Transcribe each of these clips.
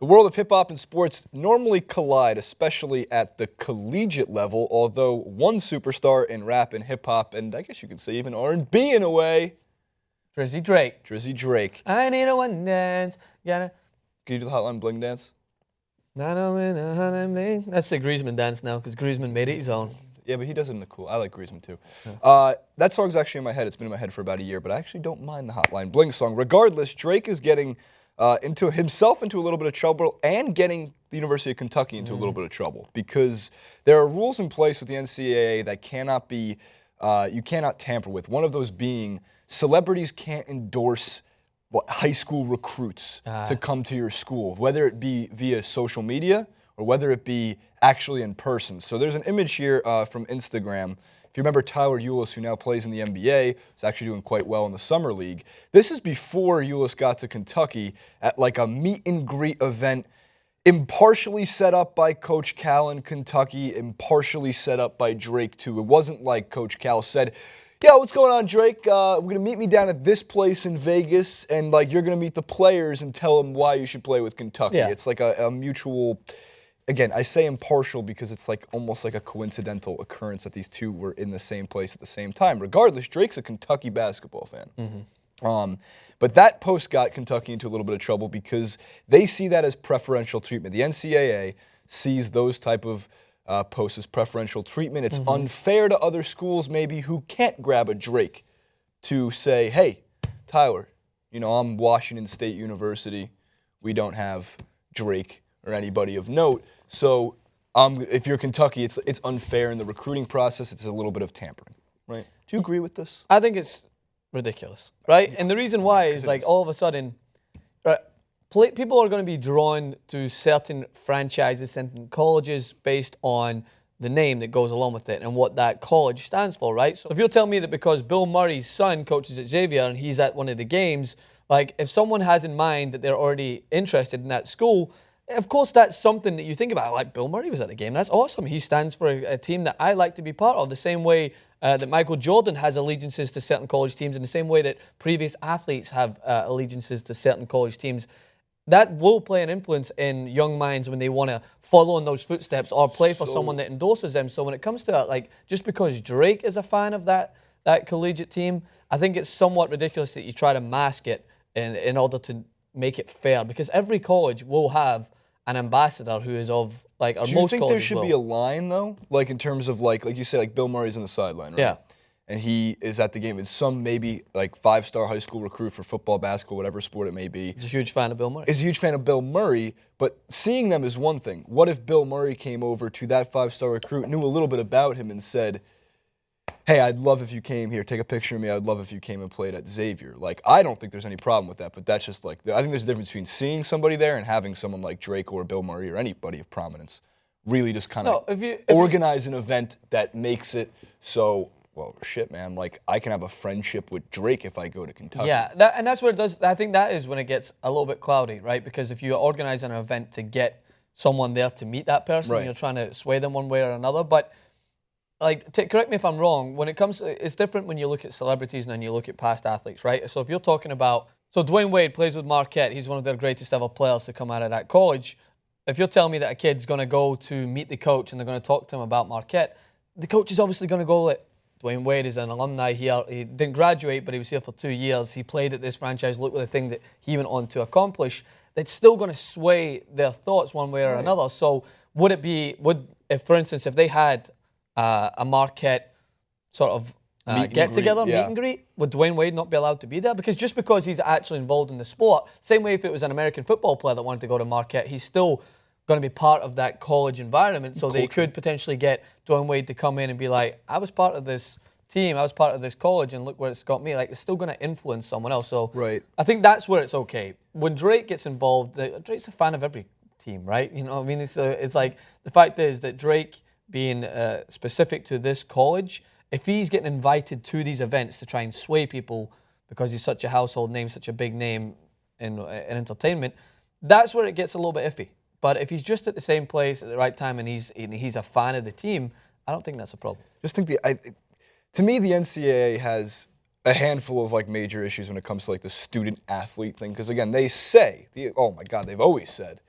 The world of hip-hop and sports normally collide, especially at the collegiate level, although one superstar in rap and hip-hop, and I guess you could say even R&B in a way. Drizzy Drake. Drizzy Drake. I need a one dance. Can you do the Hotline Bling dance? That's the Griezmann dance now, because Griezmann made it his own. Yeah, but he does it in the cool. I like Griezmann too. Yeah. That song's actually in my head. It's been in my head for about a year, but I actually don't mind the Hotline Bling song. Regardless, Drake is getting into a little bit of trouble and getting the University of Kentucky into a little bit of trouble because there are rules in place with the NCAA that cannot be, you cannot tamper with. One of those being celebrities can't endorse high school recruits to come to your school, whether it be via social media or whether it be actually in person. So there's an image here from Instagram. If you remember Tyler Ulis, who now plays in the NBA, is actually doing quite well in the Summer League. This is before Ulis got to Kentucky at like a meet and greet event, impartially set up by Coach Cal in Kentucky, impartially set up by Drake too. It wasn't like Coach Cal said, "Yo, what's going on, Drake? We're gonna meet me down at this place in Vegas, and like you're gonna meet the players and tell them why you should play with Kentucky." Yeah. It's like a mutual. Again, I say impartial because it's like almost like a coincidental occurrence that these two were in the same place at the same time. Regardless, Drake's a Kentucky basketball fan. But that post got Kentucky into a little bit of trouble because they see that as preferential treatment. The NCAA sees those type of posts as preferential treatment. It's unfair to other schools maybe who can't grab a Drake to say, "Hey, Tyler, you know, I'm Washington State University. We don't have Drake or anybody of note. So if you're Kentucky, it's unfair in the recruiting process. It's a little bit of tampering, right? Do you agree with this? I think it's ridiculous, right? Yeah. And the reason why is like all of a sudden, people are going to be drawn to certain franchises, certain colleges based on the name that goes along with it and what that college stands for, right? So if you're telling me that because Bill Murray's son coaches at Xavier and he's at one of the games, like if someone has in mind that they're already interested in that school, of course, that's something that you think about. Like Bill Murray was at the game. That's awesome. He stands for a team that I like to be part of. The same way that Michael Jordan has allegiances to certain college teams, in the same way that previous athletes have allegiances to certain college teams. That will play an influence in young minds when they want to follow in those footsteps or play for someone that endorses them. So when it comes to like, just because Drake is a fan of that collegiate team, I think it's somewhat ridiculous that you try to mask it in order to make it fair, because every college will have an ambassador who is of like most colleges. Do you think there should be a line though, like in terms of like you say, like Bill Murray's on the sideline, right? Yeah. And he is at the game, and some maybe like 5-star high school recruit for football, basketball, whatever sport it may be. He's a huge fan of Bill Murray. Is a huge fan of Bill Murray, but seeing them is one thing. What if Bill Murray came over to that 5-star recruit, knew a little bit about him, and said, "Hey, I'd love if you came here, take a picture of me. I'd love if you came and played at Xavier." Like, I don't think there's any problem with that, but that's just like, I think there's a difference between seeing somebody there and having someone like Drake or Bill Murray or anybody of prominence really just kind of organize an event that makes it so, well, shit, man, like, I can have a friendship with Drake if I go to Kentucky. Yeah, and that's where it does, I think that is when it gets a little bit cloudy, right? Because if you organize an event to get someone there to meet that person, you're trying to sway them one way or another, but like, correct me if I'm wrong, when it comes to, it's different when you look at celebrities and then you look at past athletes, right? So if you're talking about, so Dwayne Wade plays with Marquette, he's one of their greatest ever players to come out of that college. If you're telling me that a kid's going to go to meet the coach and they're going to talk to him about Marquette, the coach is obviously going to go like, Dwayne Wade is an alumni here. He didn't graduate, but he was here for 2 years. He played at this franchise. Look at the thing that he went on to accomplish. That's still going to sway their thoughts one way or another. So would it be, if for instance, if they had a Marquette sort of get-together, meet and greet, would Dwayne Wade not be allowed to be there? Because just because he's actually involved in the sport, same way if it was an American football player that wanted to go to Marquette, he's still going to be part of that college environment. So they could potentially get Dwayne Wade to come in and be like, I was part of this team, I was part of this college, and look where it's got me. Like, it's still going to influence someone else. So I think that's where it's okay. When Drake gets involved, Drake's a fan of every team, right? You know what I mean? It's like, the fact is that Drake, being specific to this college, if he's getting invited to these events to try and sway people because he's such a household name, such a big name in entertainment, that's where it gets a little bit iffy. But if he's just at the same place at the right time and he's a fan of the team, I don't think that's a problem. Just think to me, the NCAA has a handful of like major issues when it comes to like the student athlete thing. Because again, they say, oh my God, they've always said,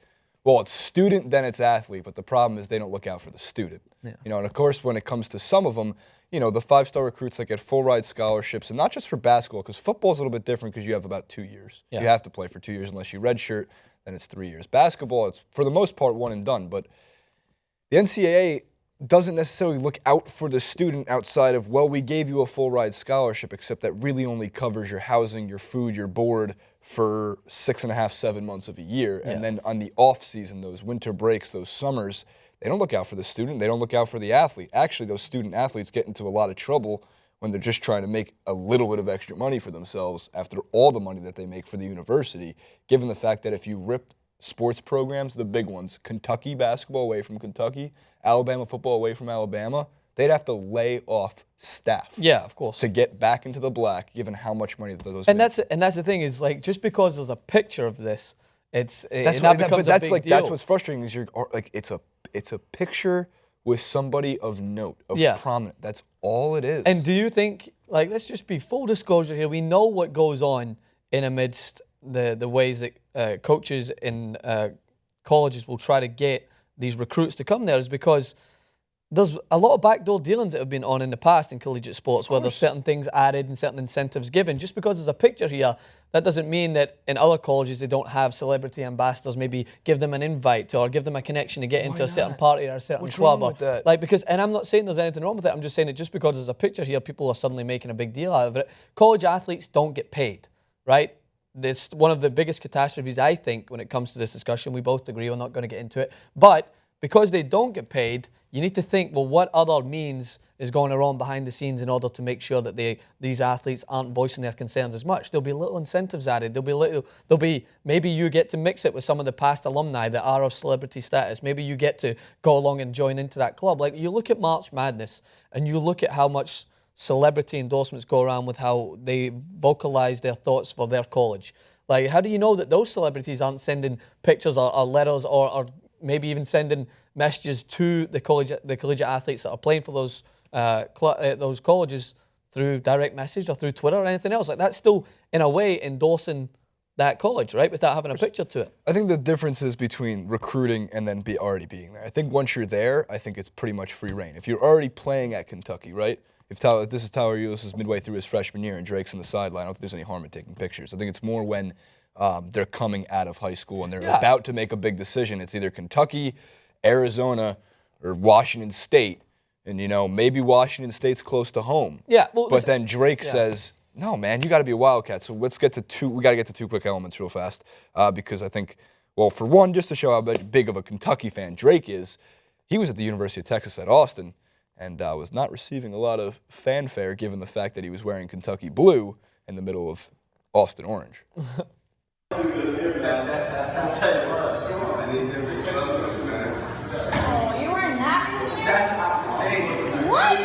well, it's student, then it's athlete, but the problem is they don't look out for the student. Yeah. You know, and of course, when it comes to some of them, you know, the 5-star recruits that get full ride scholarships, and not just for basketball, because football is a little bit different because you have about 2 years. Yeah. You have to play for 2 years unless you redshirt, then it's 3 years. Basketball, it's for the most part one and done, but the NCAA doesn't necessarily look out for the student outside of, well, we gave you a full ride scholarship, except that really only covers your housing, your food, your board for 6.5, 7 months of a year. Yeah. And then on the off season, those winter breaks, those summers, they don't look out for the student. They don't look out for the athlete. Actually, those student athletes get into a lot of trouble when they're just trying to make a little bit of extra money for themselves after all the money that they make for the university, given the fact that if you rip sports programs, the big ones, Kentucky basketball away from Kentucky, Alabama football away from Alabama, they'd have to lay off staff. Yeah, of course. To get back into the black, given how much money those. And that's the thing is, like, just because there's a picture of this, becomes a big deal. That's what's frustrating is it's a picture with somebody of note, of prominent. That's all it is. And do you think, like, let's just be full disclosure here, we know what goes on in amidst the ways that coaches in colleges will try to get these recruits to come there is because there's a lot of backdoor dealings that have been on in the past in collegiate sports where there's certain things added and certain incentives given. Just because there's a picture here, that doesn't mean that in other colleges they don't have celebrity ambassadors, maybe give them an invite or give them a connection to get into a certain party or a certain club. What's wrong with that? Like, because, and I'm not saying there's anything wrong with it, I'm just saying that just because there's a picture here, people are suddenly making a big deal out of it. College athletes don't get paid, right? It's one of the biggest catastrophes, I think, when it comes to this discussion. We both agree, we're not going to get into it. But because they don't get paid, you need to think, well, what other means is going around behind the scenes in order to make sure that these athletes aren't voicing their concerns as much? There'll be little incentives added. Maybe you get to mix it with some of the past alumni that are of celebrity status. Maybe you get to go along and join into that club. Like, you look at March Madness and you look at how much celebrity endorsements go around with how they vocalize their thoughts for their college. Like, how do you know that those celebrities aren't sending pictures or letters or maybe even sending messages to the collegiate athletes that are playing for those colleges through direct message or through Twitter or anything else? Like, that's still, in a way, endorsing that college, right, without having a picture to it. I think the difference is between recruiting and then already being there. I think once you're there, I think it's pretty much free reign. If you're already if Kentucky, right? If this is Tyler Ulis is midway through his freshman year and Drake's on the sideline, I don't think there's any harm in taking pictures. I think it's more when they're coming out of high school and they're about to make a big decision. It's either Kentucky, Arizona, or Washington State. And, you know, maybe Washington State's close to home. Yeah. Well, but then Drake says, no, man, you got to be a Wildcat. So let's get to two. We got to get to two quick elements real fast because I think, well, for one, just to show how big of a Kentucky fan Drake is, he was at the University of Texas at Austin and was not receiving a lot of fanfare given the fact that he was wearing Kentucky blue in the middle of Austin orange. I'll tell you what. Oh, you weren't that here? What?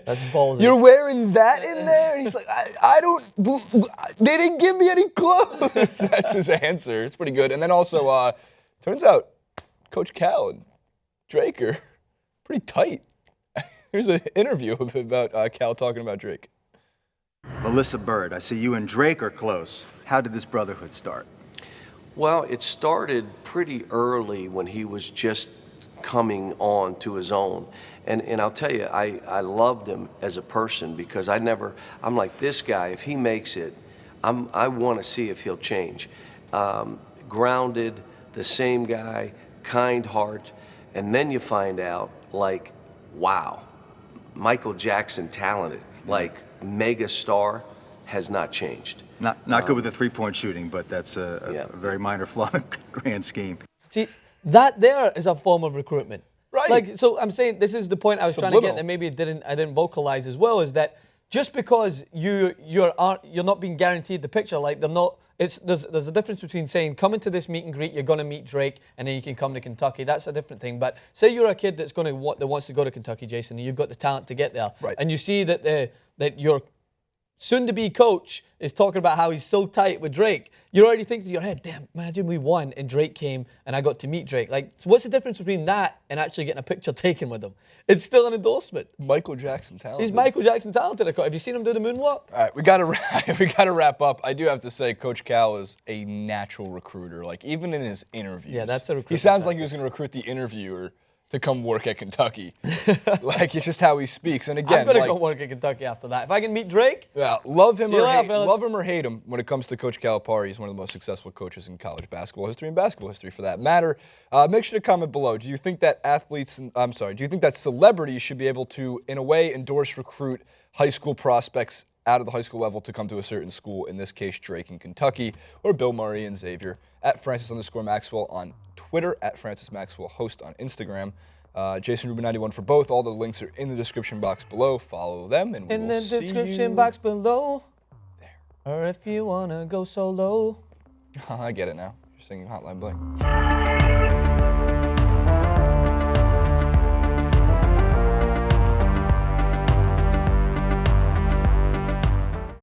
That's ballsy. You're wearing that in there? And he's like, I don't, they didn't give me any clothes. That's his answer. It's pretty good. And then also, turns out Coach Cal and Drake are pretty tight. Here's an interview about Cal talking about Drake. Melissa Bird, I see you and Drake are close. How did this brotherhood start? Well, it started pretty early when he was just coming on to his own. And I'll tell you, I loved him as a person because I'm like, this guy, if he makes it, I want to see if he'll change. Grounded, the same guy, kind heart, and then you find out, like, wow, Michael Jackson talented, like mega star, has not changed. Not good with the three-point shooting, but that's a very minor flaw in the grand scheme. See, that there is a form of recruitment. Right. Like, so I'm saying this is the point I was trying to get, and maybe I didn't vocalize as well, is that just because you're not being guaranteed the picture, like there's a difference between saying come into this meet and greet, you're going to meet Drake, and then you can come to Kentucky. That's a different thing. But say you're a kid that wants to go to Kentucky, Jason, and you've got the talent to get there, right, and you see that your soon-to-be coach is talking about how he's so tight with Drake, you're already thinking in your head, damn, imagine we won and Drake came and I got to meet Drake. Like, so what's the difference between that and actually getting a picture taken with him? It's still an endorsement. Michael Jackson talented. He's Michael Jackson talented. Have you seen him do the moonwalk? All right, we gotta wrap up. I do have to say, Coach Cal is a natural recruiter. Like, even in his interviews. Yeah, that's a recruiter. He sounds like he was going to recruit the interviewer to come work at Kentucky. Like, it's just how he speaks. And again, I'm going to go work at Kentucky after that. If I can meet Drake, yeah, love him fellas. or hate him, when it comes to Coach Calipari, he's one of the most successful coaches in college basketball history and basketball history for that matter. Make sure to comment below. Do you think that do you think that celebrities should be able to, in a way, endorse, recruit high school prospects out of the high school level to come to a certain school, in this case, Drake in Kentucky, or Bill Murray and Xavier? At Francis_Maxwell on Twitter, at Francis Maxwell Host on Instagram. Jason Rubin 91 for both. All the links are in the description box below. Follow them, and in we'll the see description you box below. there. Or if you want to go solo. I get it now. You're singing Hotline Bling.